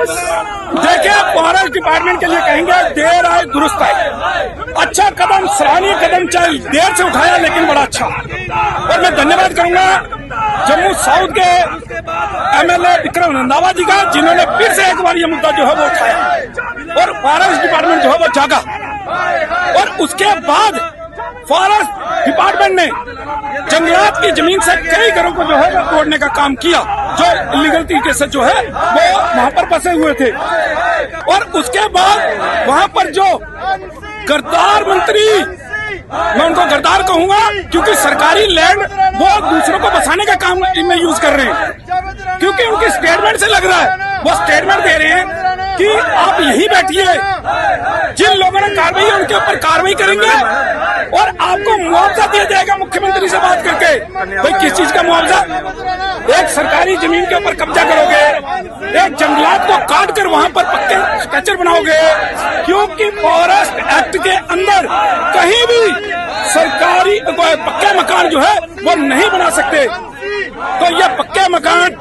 देखिए, forest department के लिए कहेंगे देर आए दुरुस्त आए। अच्छा कदम, सराहनीय कदम, चाहे देर से उठाया लेकिन बड़ा अच्छा। और मैं धन्यवाद करूंगा जम्मू साउथ के एमएलए विक्रम रंधावा जी का, जिन्होंने फिर से एक बार ये मुद्दा जो है वो उठाया और फॉरेस्ट डिपार्टमेंट जो है वो जागा। और उसके बाद फॉरेस्ट डिपार्टमेंट ने जंगलात की जमीन से कई घरों को जो है वो तोड़ने का काम किया, जो इलीगल तरीके से जो है वो वहां पर फंसे हुए थे। और उसके बाद वहां पर जो गद्दार मंत्री, मैं उनको गद्दार कहूंगा क्योंकि सरकारी लैंड वो दूसरों को बसाने का काम में यूज कर रहे हैं, क्योंकि उनकी स्टेटमेंट से लग रहा है, वो स्टेटमेंट दे रहे हैं कि आप यही बैठिए, जिन लोगों ने कार्रवाई है उनके ऊपर कार्रवाई करेंगे और आपको मुआवजा दिया जाएगा मुख्यमंत्री से बात करके। भाई किस चीज का मुआवजा? एक सरकारी जमीन के ऊपर कब्जा करोगे, एक जंगलात को काट कर वहां पर पक्के स्ट्रक्चर बनाओगे, क्योंकि फॉरेस्ट एक्ट के अंदर कहीं भी सरकारी पक्के मकान जो है वो नहीं बना सकते। तो ये पक्के मकान,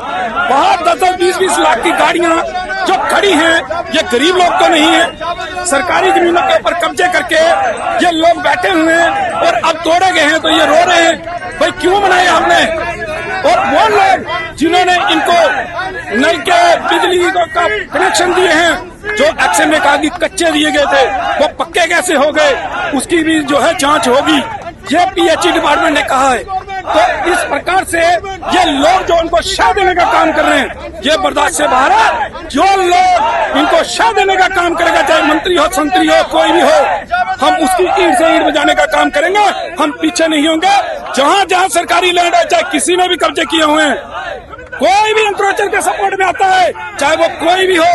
बाहर 10-10, 20-20 लाख की गाड़ियां जो खड़ी हैं, ये गरीब लोग तो नहीं है। सरकारी जमीनों के ऊपर कब्जे करके ये लोग बैठे हुए हैं और अब तोड़े गए हैं तो ये रो रहे हैं, भाई क्यों बनाए हमने? और वो लोग जिन्होंने इनको नल के बिजली का कनेक्शन दिए हैं, जो एक्शन में कहा कि कच्चे दिए गए थे, वो पक्के कैसे हो गए, उसकी भी जो है जांच होगी, ये पीएचई डिपार्टमेंट ने कहा है। तो इस प्रकार से ये लोग जो उनको शह देने का काम कर रहे हैं, ये बर्दाश्त से बाहर है। जो लोग इनको शह देने का काम करेगा, चाहे मंत्री हो, संतरी हो, कोई भी हो, हम उसकी ईंट से ईंट बजाने का काम करेंगे, हम पीछे नहीं होंगे। जहां जहां सरकारी लैंड है, चाहे किसी ने भी कब्जे किए हुए हैं, कोई भी इंक्रोचर के सपोर्ट में आता है, चाहे वो कोई भी हो,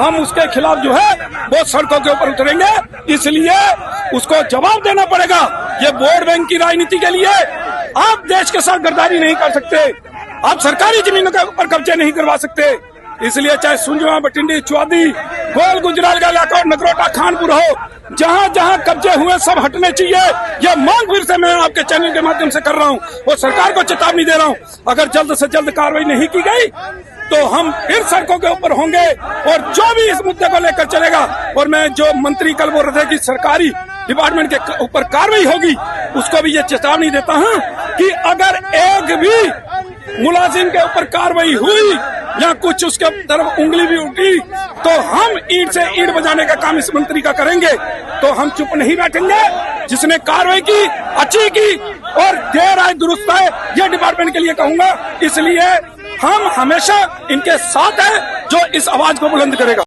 हम उसके खिलाफ जो है वो सड़कों के ऊपर उतरेंगे। इसलिए उसको जवाब देना पड़ेगा। ये वोट बैंक की राजनीति के लिए आप देश के साथ गद्दारी नहीं कर सकते, आप सरकारी जमीनों के ऊपर कब्जे नहीं करवा सकते। इसलिए चाहे सुंजवा, बटिंडी, चौदी, गोल गुजराल का इलाका, नगरोटा, खानपुर हो, जहां जहां कब्जे हुए सब हटने चाहिए। यह मांग फिर से मैं आपके चैनल के माध्यम से कर रहा हूं और सरकार को चेतावनी दे रहा हूं, अगर जल्द से जल्द कार्रवाई नहीं की गई तो हम फिर सड़कों के ऊपर होंगे और जो भी इस मुद्दे को लेकर चलेगा। और मैं जो मंत्री कल बोल रहे थे कि सरकारी डिपार्टमेंट के ऊपर कार्रवाई होगी, उसको भी ये चेतावनी देता हूं कि अगर एक भी मुलाजिम के ऊपर कार्रवाई हुई या कुछ उसके तरफ उंगली भी उठी तो हम ईंट से ईंट बजाने का काम इस मंत्री का करेंगे। तो हम चुप नहीं बैठेंगे। जिसने कार्रवाई की अच्छी की और देर आए दुरुस्त आए, ये डिपार्टमेंट के लिए कहूंगा। इसलिए हम हमेशा इनके साथ हैं जो इस आवाज को बुलंद करेगा।